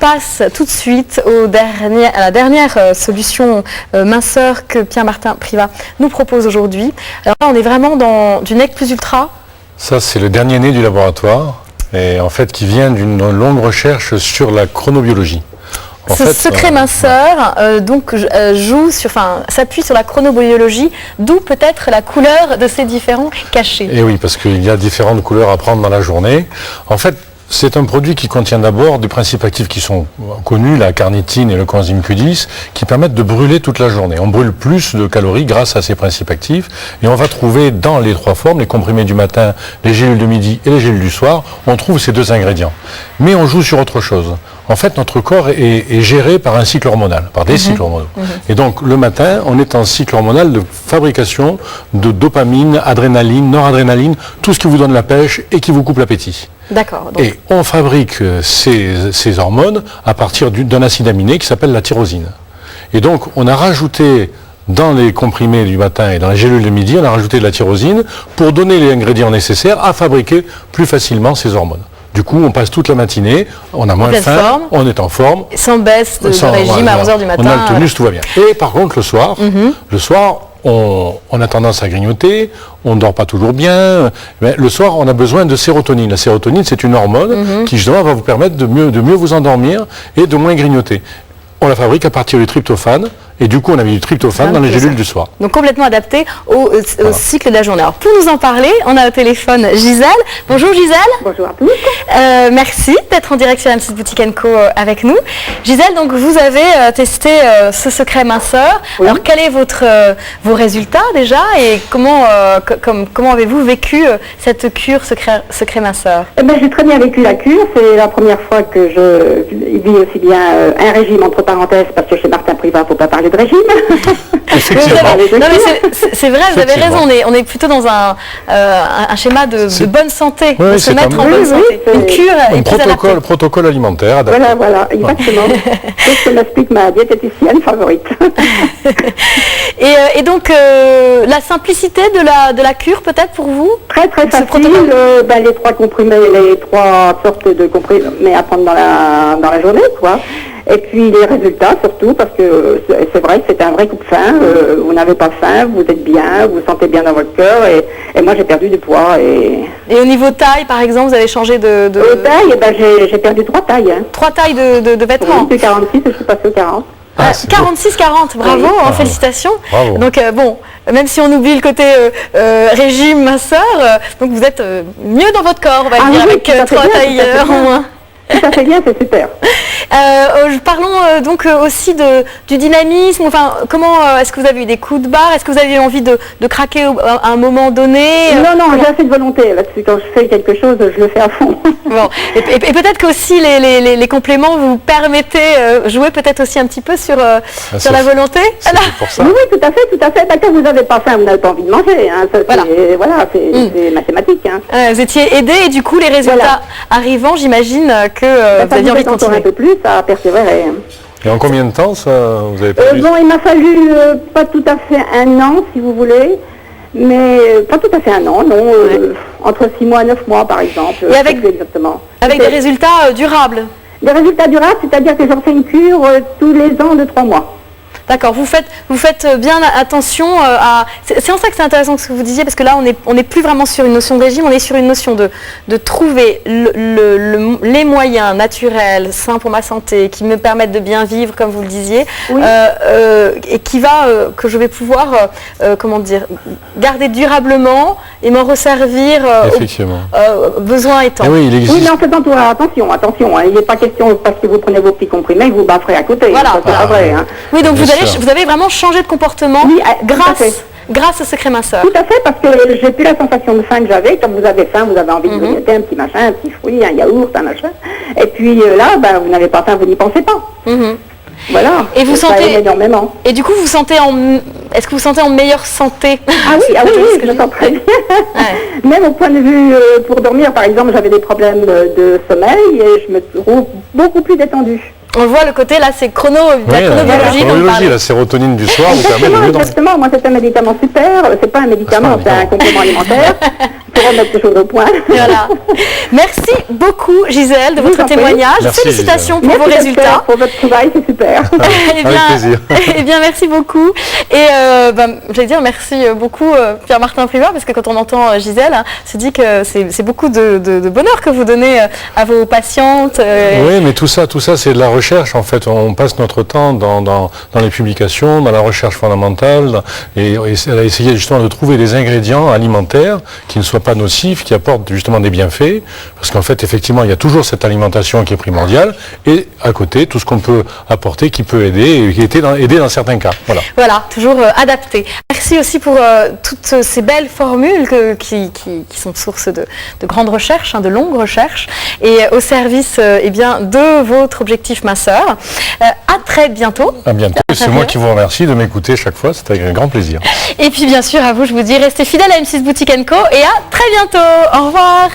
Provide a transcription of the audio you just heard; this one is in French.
passe tout de suite à la dernière solution minceur que Pierre-Martin Privat nous propose aujourd'hui. Alors là, on est vraiment dans du Nec Plus Ultra. Ça, c'est le dernier né du laboratoire, et en fait qui vient d'une longue recherche sur la chronobiologie. Secret minceur s'appuie sur la chronobiologie, d'où peut-être la couleur de ces différents cachets. Et oui, parce qu'il y a différentes couleurs à prendre dans la journée. En fait, c'est un produit qui contient d'abord des principes actifs qui sont connus, la carnitine et le coenzyme Q10, qui permettent de brûler toute la journée. On brûle plus de calories grâce à ces principes actifs, et on va trouver dans les trois formes, les comprimés du matin, les gélules de midi et les gélules du soir, on trouve ces deux ingrédients. Mais on joue sur autre chose. En fait, notre corps est géré par un cycle hormonal, par des cycles hormonaux. Et donc, le matin, on est en cycle hormonal de fabrication de dopamine, adrénaline, noradrénaline, tout ce qui vous donne la pêche et qui vous coupe l'appétit. D'accord. Et on fabrique ces hormones à partir d'un acide aminé qui s'appelle la tyrosine. Et donc, on a rajouté dans les comprimés du matin et dans les gélules de midi, on a rajouté de la tyrosine pour donner les ingrédients nécessaires à fabriquer plus facilement ces hormones. Du coup, on passe toute la matinée, on a moins faim, on est en forme. Sans baisse de régime à 11h du matin. On a le tonus, tout va bien. Et par contre, le soir, on a tendance à grignoter, on ne dort pas toujours bien. Mais le soir, on a besoin de sérotonine. La sérotonine, c'est une hormone qui, justement, va vous permettre de mieux vous endormir et de moins grignoter. On la fabrique à partir du tryptophane. Et du coup, on a mis du tryptophane dans les gélules du soir. Donc complètement adapté au cycle de la journée. Alors pour nous en parler, on a au téléphone Gisèle. Bonjour Gisèle. Bonjour à tous. Merci d'être en direct sur M6 Boutique & Co avec nous. Gisèle, donc vous avez testé ce secret minceur. Oui. Alors quels sont vos résultats déjà et comment avez-vous vécu cette cure secret minceur? J'ai très bien vécu la cure. C'est la première fois que je vis aussi bien un régime entre parenthèses parce que chez Martin Privat, il ne faut pas parler de régime. C'est vrai, vous avez raison, on est plutôt dans un schéma de bonne santé, de se mettre en bonne santé. Une cure un protocole alimentaire adapté. Voilà, exactement. C'est ce que m'explique ma diététicienne favorite. Et donc, la simplicité de la cure peut-être pour vous? Très très facile, les trois comprimés, les trois sortes de comprimés à prendre dans la journée, quoi. Et puis les résultats surtout, parce que c'est vrai que c'est un vrai coup de faim, vous n'avez pas faim, vous êtes bien, vous vous sentez bien dans votre cœur, et moi j'ai perdu du poids. Et au niveau taille par exemple, vous avez changé de... Taille, j'ai perdu 3 tailles. Hein. 3 tailles de vêtements? Oui, depuis 46, je suis passée au 40. 46-40, bravo, oui. Félicitations. Bravo. Donc même si on oublie le côté régime minceur, donc vous êtes mieux dans votre corps, on va dire, avec 3 tailles en moins. Ça fait bien, c'est super. Parlons donc aussi du dynamisme. Enfin, comment est-ce que vous avez eu des coups de barre? Est-ce que vous avez eu envie de craquer à un moment donné? Non, j'ai assez de volonté là-dessus. Quand je fais quelque chose, je le fais à fond. Bon, et peut-être qu'aussi les compléments vous permettez jouer peut-être aussi un petit peu sur la volonté. Pour ça. Oui, tout à fait. Quand vous n'avez pas faim, vous n'avez pas envie de manger. Hein. C'est mathématique. Hein. Vous étiez aidé et du coup les résultats arrivant, j'imagine que vous aviez envie de continuer. Un peu plus à persévérer. Et en combien de temps vous avez perdu? Il m'a fallu pas tout à fait un an, si vous voulez, mais pas tout à fait un an, non, entre 6 mois et 9 mois, par exemple. Et avec des résultats durables? Des résultats durables, c'est-à-dire que j'en fais une cure tous les ans de 3 mois. D'accord, vous faites bien attention à... C'est en ça que c'est intéressant ce que vous disiez, parce que là, on n'est plus vraiment sur une notion de régime, on est sur une notion de trouver les moyens naturels, sains pour ma santé, qui me permettent de bien vivre, comme vous le disiez, oui. Et que je vais pouvoir, garder durablement et m'en resservir besoin étant. Oui, mais en faisant attention, hein, il n'est pas question, parce que vous prenez vos petits comprimés, que vous bafferez à côté. Voilà. Ça, c'est pas vrai. Hein. Oui, donc vous avez vraiment changé de comportement grâce au secret minceur. Tout à fait, parce que j'ai plus la sensation de faim que j'avais. Quand vous avez faim, vous avez envie de grignoter un petit machin, un petit fruit, un yaourt, un machin. Et puis là, vous n'avez pas faim, vous n'y pensez pas. Voilà. Et vous sentez énormément. Et du coup, est-ce que vous sentez en meilleure santé? Ah oui, je me sens très bien. Ouais. Même au point de vue pour dormir, par exemple, j'avais des problèmes de sommeil et je me trouve beaucoup plus détendue. On voit le côté là, c'est chronobiologie. La sérotonine du soir vous permet de mieux dormir. Exactement, moi c'est un médicament super, c'est pas un médicament, c'est un complément alimentaire pour remettre les choses au point. Voilà. Merci beaucoup Gisèle de Je vous votre en prie. témoignage. Merci, Félicitations pour Merci vos de résultats. faire pour votre travail, c'est super. Eh Avec plaisir. eh bien, merci beaucoup. Et j'allais dire merci beaucoup Pierre-Martin Privard, parce que quand on entend Gisèle, se dit que c'est beaucoup de bonheur que vous donnez à vos patientes. Oui, mais tout ça, c'est de la recherche. En fait, on passe notre temps dans les publications, dans la recherche fondamentale, et elle a essayé justement de trouver des ingrédients alimentaires qui ne soient pas nocifs, qui apportent justement des bienfaits, parce qu'en fait, effectivement, il y a toujours cette alimentation qui est primordiale, et à côté, tout ce qu'on peut apporter qui peut aider, et qui aider dans certains cas. Voilà. Voilà, toujours adapté. Merci aussi pour toutes ces belles formules qui sont source de grandes recherches, de longues recherches, et au service eh bien, de votre objectif minceur. À très bientôt. À bientôt. C'est moi qui vous remercie de m'écouter chaque fois, c'est avec un grand plaisir. Et puis bien sûr, à vous, je vous dis, restez fidèles à M6 Boutique & Co. et à très bientôt. Au revoir.